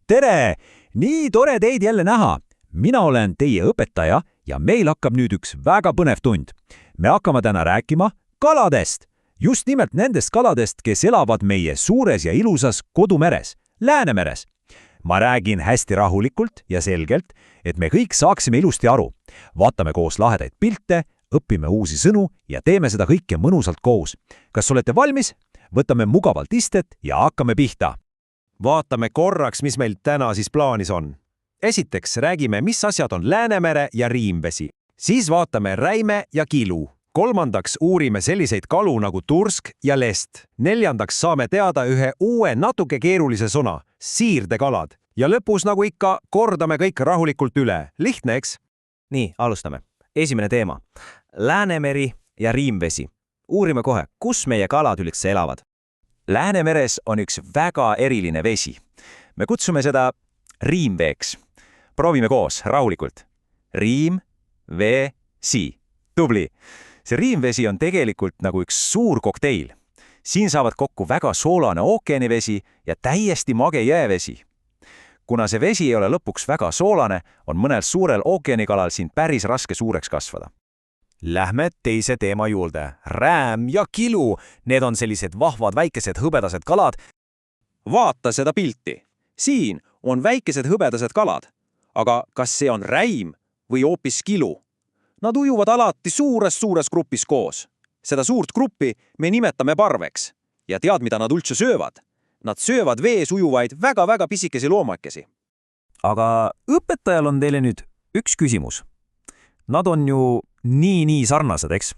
tere! Nii tore teid jälle näha! Mina olen teie õpetaja ja meil hakkab nüüd üks väga põnev tund. Me hakkame täna rääkima kaladest. Just nimelt nendest kaladest, kes elavad meie suures ja ilusas kodumeres, Läänemeres. Ma räägin hästi rahulikult ja selgelt, et me kõik saaksime ilusti aru. Vaatame koos lahedaid pilte, õpime uusi sõnu ja teeme seda kõike mõnusalt koos. Kas olete valmis? Võtame mugavalt istet ja hakkame pihta. Vaatame korraks, mis meil täna siis plaanis on. Esiteks räägime, mis asjad on Läänemere ja Riimvesi. Siis vaatame räime ja kilu. Kolmandaks uurime selliseid kalu nagu tursk ja lest. Neljandaks saame teada ühe uue natuke keerulise sõna, siirdekalad. Ja lõpus nagu ikka kordame kõik rahulikult üle. Lihtne, eks? Nii, alustame. Esimene teema. Läänemeri ja Riimvesi. Uurime kohe, kus meie kalad üldse elavad. Läänemeres on üks väga eriline vesi. Me kutsume seda Riimveeks. Proovime koos, rahulikult. Riim, vee, si. Tubli. See Riimvesi on tegelikult nagu üks suur kokteil. Siin saavad kokku väga soolane ookeanivesi ja täiesti mage jäävesi. Kuna see vesi ei ole lõpuks väga soolane, on mõnel suurel ookeanikalal siin päris raske suureks kasvada. Lähme teise teema juurde. Rääm ja kilu. Need on sellised vahvad väikesed hõbedased kalad. Vaata seda pilti. Siin on väikesed hõbedased kalad. Aga kas see on räim või hoopis kilu? Nad ujuvad alati suures grupis koos. Seda suurt gruppi me nimetame parveks. Ja tead, mida nad üldse söövad? Nad söövad vees ujuvaid väga pisikesi loomakesi. Aga õpetajal on teile nüüd üks küsimus. Nad on ju nii sarnased, eks?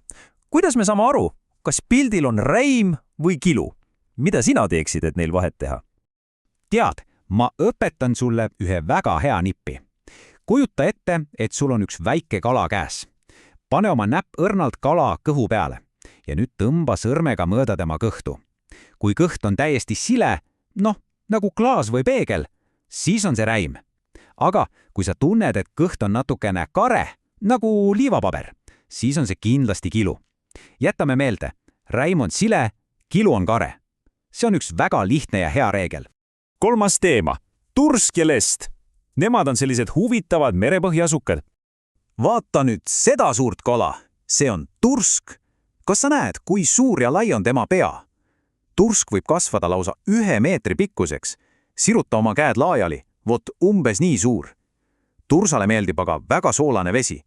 Kuidas me saame aru, kas pildil on räim või kilu? Mida sina teeksid, et neil vahet teha? Tead, ma õpetan sulle ühe väga hea nippi. Kujuta ette, et sul on üks väike kala käes. Pane oma näpp õrnalt kala kõhu peale ja nüüd tõmba sõrmega mööda tema kõhtu. Kui kõht on täiesti sile, nagu klaas või peegel, siis on see räim. Aga kui sa tunned, et kõht on natukene kare, nagu liivapaber, siis on see kindlasti kilu. Jätame meelde, räim on sile, kilu on kare. See on üks väga lihtne ja hea reegel. Kolmas teema. Tursk ja lest. Nemad on sellised huvitavad merepõhjasukad. Vaata nüüd seda suurt kala. See on tursk. Kas sa näed, kui suur ja lai on tema pea? Tursk võib kasvada lausa 1 meetri pikkuseks. Siruta oma käed laiali, vot umbes nii suur. Tursale meeldib aga väga soolane vesi.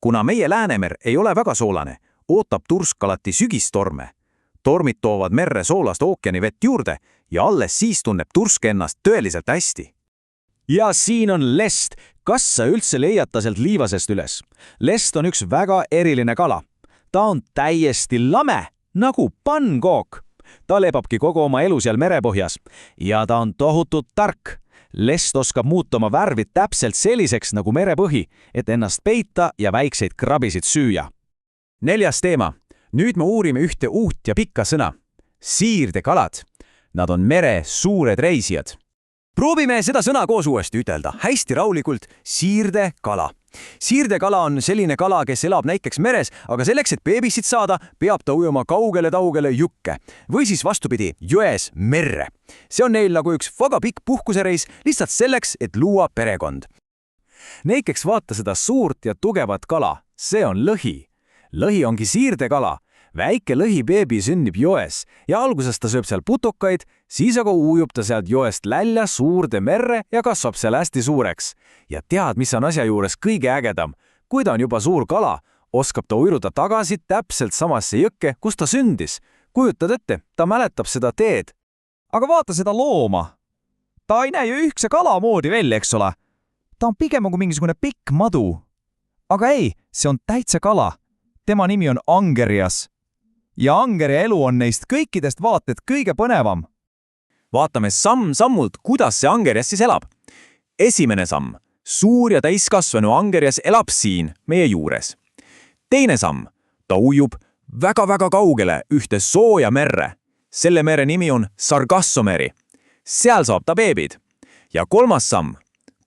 Kuna meie Läänemer ei ole väga soolane, ootab tursk alati sügistorme. Tormid toovad merre soolast ookeanivett juurde ja alles siis tunneb tursk ennast tõeliselt hästi. Ja siin on lest. Kas sa üldse leiad ta sealt liivasest üles? Lest on üks väga eriline kala. Ta on täiesti lame, nagu pannkook. Ta lebabki kogu oma elu seal merepõhjas ja ta on tohutult tark. Lest oskab muuta oma värvid täpselt selliseks nagu merepõhi, et ennast peita ja väikseid krabisid süüa. 4. teema. Nüüd me uurime ühte uut ja pikka sõna. Siirdekalad. Nad on mere suured reisijad. Proovime seda sõna koos uuesti ütelda. Hästi rahulikult. Siirdekala. Siirdekala on selline kala, kes elab näiteks meres, aga selleks, et beebisid saada, peab ta ujuma kaugele jõkke. Või siis vastupidi, jões merre. See on neil nagu üks väga pikk puhkusereis lihtsalt selleks, et luua perekond. Näiteks vaata seda suurt ja tugevat kala. See on lõhi. Lõhi ongi siirdekala. Väike lõhi beebi sünnib joes ja alguses ta sööb seal putukaid, siis aga ujub ta sealt joest lälja suurde merre ja kasvab seal hästi suureks. Ja tead, mis on asja juures kõige ägedam? Kui ta on juba suur kala, oskab ta ujuda tagasi täpselt samasse jõkke, kus ta sündis. Kujutad ette, ta mäletab seda teed. Aga vaata seda looma. Ta ei näe ju ühtse kala moodi välja, eks ole. Ta on pigem nagu mingisugune pikk madu. Aga ei, see on täitsa kala. Tema nimi on angerias. Ja angeri elu on neist kõikidest vaated kõige põnevam. Vaatame samm-sammult, kuidas see angerias siis elab. Esimene samm. Suur ja täiskasvanu angerias elab siin, meie juures. Teine samm. Ta ujub väga kaugele ühte sooja merre. Selle mere nimi on Sargassomeri. Seal saab ta beebid. Ja kolmas samm.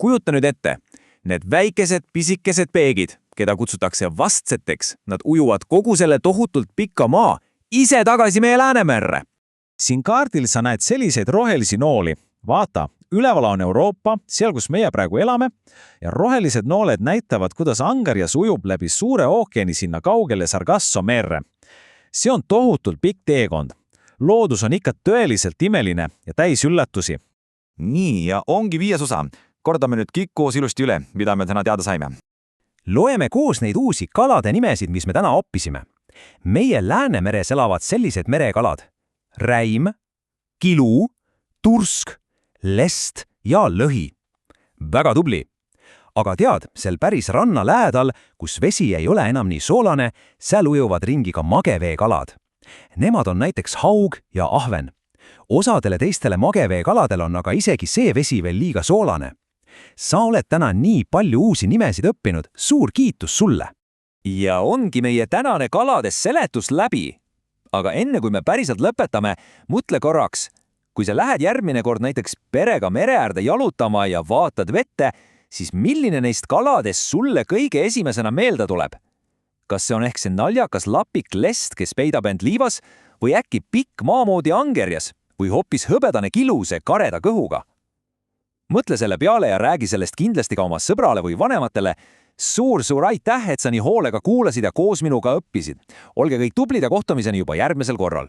Kujuta nüüd ette. Need väikesed pisikesed peegid, keda kutsutakse vastseteks, nad ujuvad kogu selle tohutult pika maa ise tagasi meie Läänemerre. Siin kaardil sa näed selliseid rohelisi nooli. Vaata, Üleval on Euroopa, seal kus meie praegu elame, ja rohelised nooled näitavad, kuidas angerjas ujub läbi suure ookeani sinna kaugele Sargasso merre. See on tohutult pikk teekond. Loodus on ikka tõeliselt imeline ja täis üllatusi. Nii, ja ongi 5. osa. Kordame nüüd kõik koos ilusti üle, mida me täna teada saime. Loeme koos neid uusi kalade nimesid, mis me täna oppisime. Meie Läänemeres elavad sellised merekalad. Räim, kilu, tursk, lest ja lõhi. Väga tubli! Aga tead, sel päris ranna lähedal, kus vesi ei ole enam nii soolane, seal ujuvad ringi ka mageveekalad. Nemad on näiteks haug ja ahven. Osadele teistele mageveekaladel on aga isegi see vesi veel liiga soolane. Sa oled täna nii palju uusi nimesid õppinud, suur kiitus sulle! Ja ongi meie tänane kalades seletus läbi. Aga enne kui me päriselt lõpetame, mõtle korraks. Kui sa lähed järgmine kord näiteks perega mere äärde jalutama ja vaatad vette, siis milline neist kaladest sulle kõige esimesena meelde tuleb? Kas see on ehk see naljakas lapik lest, kes peidab end liivas, või äkki pikk maamoodi angerjas või hoopis hõbedane kiluse kareda kõhuga? Mõtle selle peale ja räägi sellest kindlasti ka oma sõbrale või vanematele. Suur aitäh, et sa nii hoolega kuulasid ja koos minuga õppisid. Olge kõik tublid ja kohtumiseni juba järgmisel korral.